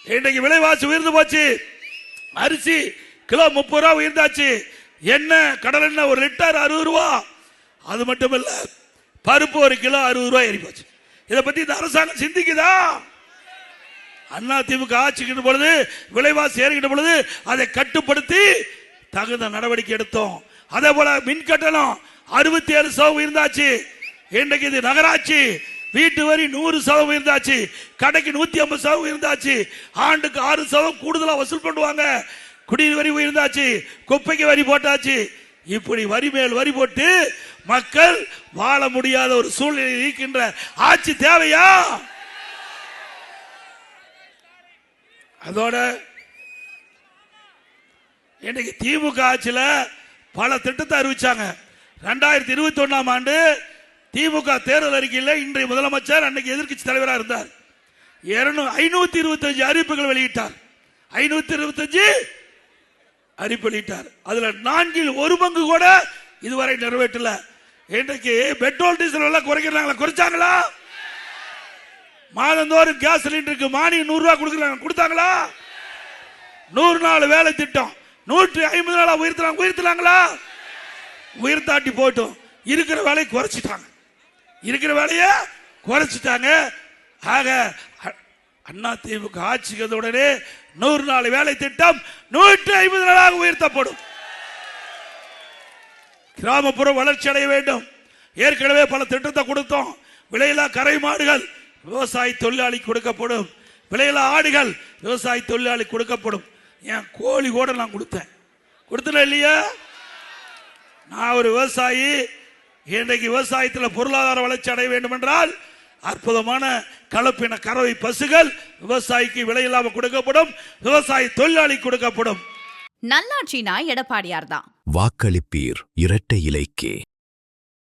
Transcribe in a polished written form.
இன்றைக்கு விலைவாசி உயர்ந்து போச்சு. அரிசி கிலோ 30 ரூபா உயர்ந்தாச்சு. எண்ணெய் கடல் எண்ணெய் ஒரு லிட்டர் 60 ரூபா. அது மட்டும் இல்ல, பருப்பு ஒரு கிலோ 60 ரூபாய் ஏறி போச்சு. இதை பத்தி இந்த அரசாங்கம் சிந்திக்குதா? அண்ணா திமுக ஆட்சிக்கின்ற பொழுது விலைவாசி ஏறுகின்ற பொழுது அதை கட்டுப்படுத்தி தகுந்த நடவடிக்கை எடுத்தோம். அதே போல மின் கட்டணம் 67% உயர்ந்தாச்சு. இன்றைக்கு இது நகராட்சி வீட்டு வரி 100% உயர்ந்தாச்சு. கடைக்கு 150% உயர்ந்தாச்சு. ஆண்டுக்கு 6% கூடுதலா வசூல் பண்ணுவாங்க. குடிநீர் வரி உயர்ந்தாச்சு. குப்பைக்கு வரி போட்டாச்சு. இப்படி வரி மேல் வரி போட்டு மக்கள் வாழ முடியாத ஒரு சூழ்நிலை இருக்கின்ற ஆட்சி தேவையா? அதோட இன்னைக்கு திமுக ஆட்சியில் பல திட்டத்தை அறிவிச்சாங்க. 2021 ஆண்டு திமுக தேர்தல் அறிக்கையில் இன்றைய முதலமைச்சர் அன்னைக்கு எதிர்க்கட்சி தலைவராக இருந்தார். 525 அறிவிப்புகள் வெளியிட்டார். 525 அறிவிப்பு வெளியிட்டார். அதுல 1/4 கூட இதுவரை நிறைவேற்றல. இன்றைக்கு பெட்ரோல் டீசல் எல்லாம் குறைக்கிறாங்களா? குறைச்சாங்களா? மாதந்தோறும் கேஸ் சிலிண்டருக்கு மானியம் 100 ரூபாய் கொடுக்கறாங்க. கொடுத்தாங்களா? 100 நாள் வேலை திட்டம் 150 நாளா உயர்த்தலாங்களா? உயர்த்தாட்டி போட்டும். இருக்கிற வேலையை குறைச்சிட்டாங்க. இருக்கிற வேலையை குறைச்சிட்டாங்க. ஆக அண்ணா திமுக ஆட்சிக்கு உடனே 100 நாள் வேலை திட்டம் 150 நாளாக உயர்த்தப்படும். கிராமப்புற வளர்ச்சி அடைய வேண்டும். ஏற்கனவே பல திட்டத்தை கொடுத்தோம். விலையில்லா கரை மாடுகள் விவசாய தொழிலாளி கொடுக்கப்படும். விலையில்லா ஆடுகள் விவசாய தொழிலாளி கொடுக்கப்படும். என் கோழி கூட நான் கொடுத்தேன் இல்லையா? நான் ஒரு விவசாயி. இன்றைக்கு விவசாயத்தில் பொருளாதார வளர்ச்சி அடைய வேண்டும் என்றால் அற்புதமான கலப்பின கறவை பசுகள் விவசாயிக்கு விலையில்லாம கொடுக்கப்படும். விவசாய தொழிலாளி கொடுக்கப்படும். நல்லாட்சினா எடப்பாடியார் தான். வாக்களிப்பீர் இரட்டை இலைக்கே.